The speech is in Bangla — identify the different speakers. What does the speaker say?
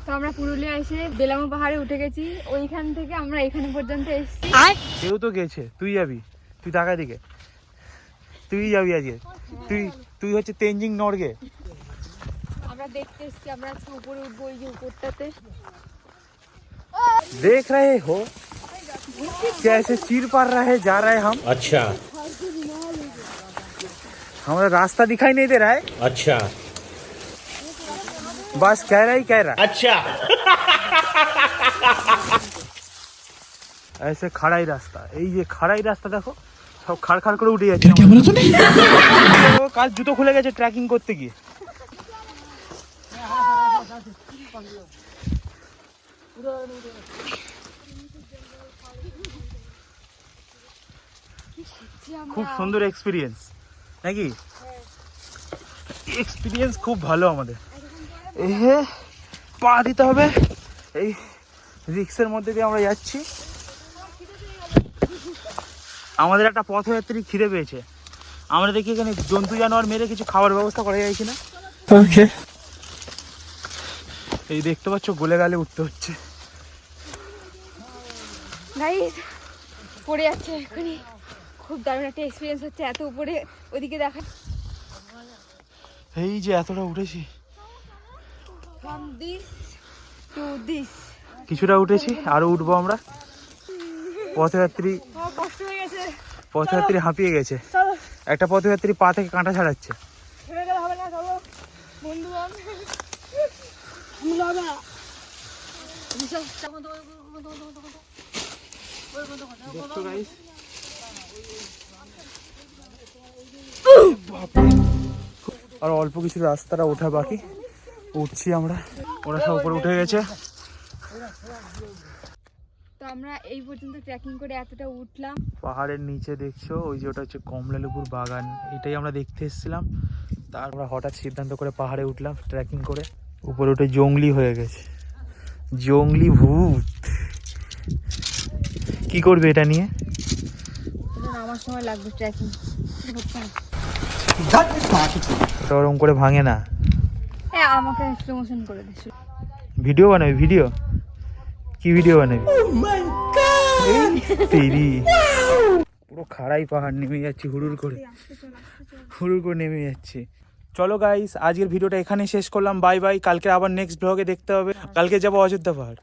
Speaker 1: তো আমরা পুরুলিয়া এসে বেলামা পাহাড়ে উঠে গেছি, ওইখান থেকে আমরা এখানে পর্যন্ত এসেছি।
Speaker 2: কেউ তো গেছে, তুই যাবি, তুই টাকা দিকে তুই যাবি আজকে, তুই হচ্ছে তেনজিং নরগে।
Speaker 1: আমরা দেখতে এসেছি, আমরা উপরে উঠবো, ওই যে উপরটাতে।
Speaker 2: देख रहे हो कैसे चीर पार रहे जा रहे हम।
Speaker 3: अच्छा
Speaker 2: हमारा रास्ता दिखाई नहीं दे रहा है।
Speaker 3: अच्छा
Speaker 2: बस कह रहा ही कह रहा।
Speaker 3: अच्छा
Speaker 2: ऐसे खड़ा ही रास्ता, এই যে খাড়াই রাস্তা দেখো, সব খাড় খাড় করে উঠে যাচ্ছে। কাল জুতো খুলে গেছে ট্রেকিং করতে গিয়ে। খুব সুন্দর এক্সপিরিয়েন্স নাকি? এক্সপিরিয়েন্স খুব ভালো আমাদের। এই পা দিতে হবে, এই রিক্সের মধ্যে দিয়ে আমরা যাচ্ছি। আমাদের একটা পথযাত্রী খিদে পেয়েছে, আমরা দেখি এখানে জন্তু জানোয়ার মেরে কিছু খাবার ব্যবস্থা করা যায় কিনা। ওকে, এই দেখতে পাচ্ছ গোলে গালে উঠতে হচ্ছে।
Speaker 1: গাইস পড়ে যাচ্ছে এখনই, খুব দারুণ একটা এক্সপিরিয়েন্স হচ্ছে। এত উপরে ওদিকে দেখা,
Speaker 2: এই যে এতটা উঠেছি,
Speaker 1: from this to this।
Speaker 2: কিছুটা উঠেছি, আরো উঠবো আমরা। পথযাত্রী
Speaker 1: কষ্ট হয়ে গেছে,
Speaker 2: পথযাত্রী হাঁপিয়ে গেছে।
Speaker 1: চলো
Speaker 2: একটা পথযাত্রী পা থেকে কাঁটা ছাড়াচ্ছে।
Speaker 1: ছেড়ে গেলে হবে না, চলো বন্ধুগণ।
Speaker 2: আর অল্প কিছু রাস্তাটা ওঠা বাকি, উঠছি আমরা। ওরা সব উপরে উঠে গেছে।
Speaker 1: তো আমরা এই পর্যন্ত ট্রেকিং করে এতটা উঠলাম।
Speaker 2: পাহাড়ের নিচে দেখছো ওই যে ওটা হচ্ছে কমলালেবুর বাগান, এটাই আমরা দেখতে এসেছিলাম। তার আমরা হঠাৎ সিদ্ধান্ত করে পাহাড়ে উঠলাম ট্রেকিং করে। উপরে উঠে জঙ্গলি হয়ে গেছে, জঙ্গলি ভূত। কি করবে এটা নিয়ে?
Speaker 1: আমার সময় লাগবে ট্রেকিং,
Speaker 2: ওটা ওরকম করে ভাঙে না।
Speaker 1: হ্যাঁ আমাকে প্রমোশন করে দিচ্ছি।
Speaker 2: ভিডিও বানাবি? ভিডিও কি ভিডিও বানাবি? তেরি পুরো খাড়াই পাহাড় নেমে যাচ্ছি, হুড়ুর করে নেমে যাচ্ছি। চলো গাইস, আজকের ভিডিওটা এখানে শেষ করলাম। Bye bye. কালকে আবার নেক্সট ব্লগে দেখতে হবে। কালকে যাবো অযোধ্যা পাহাড়।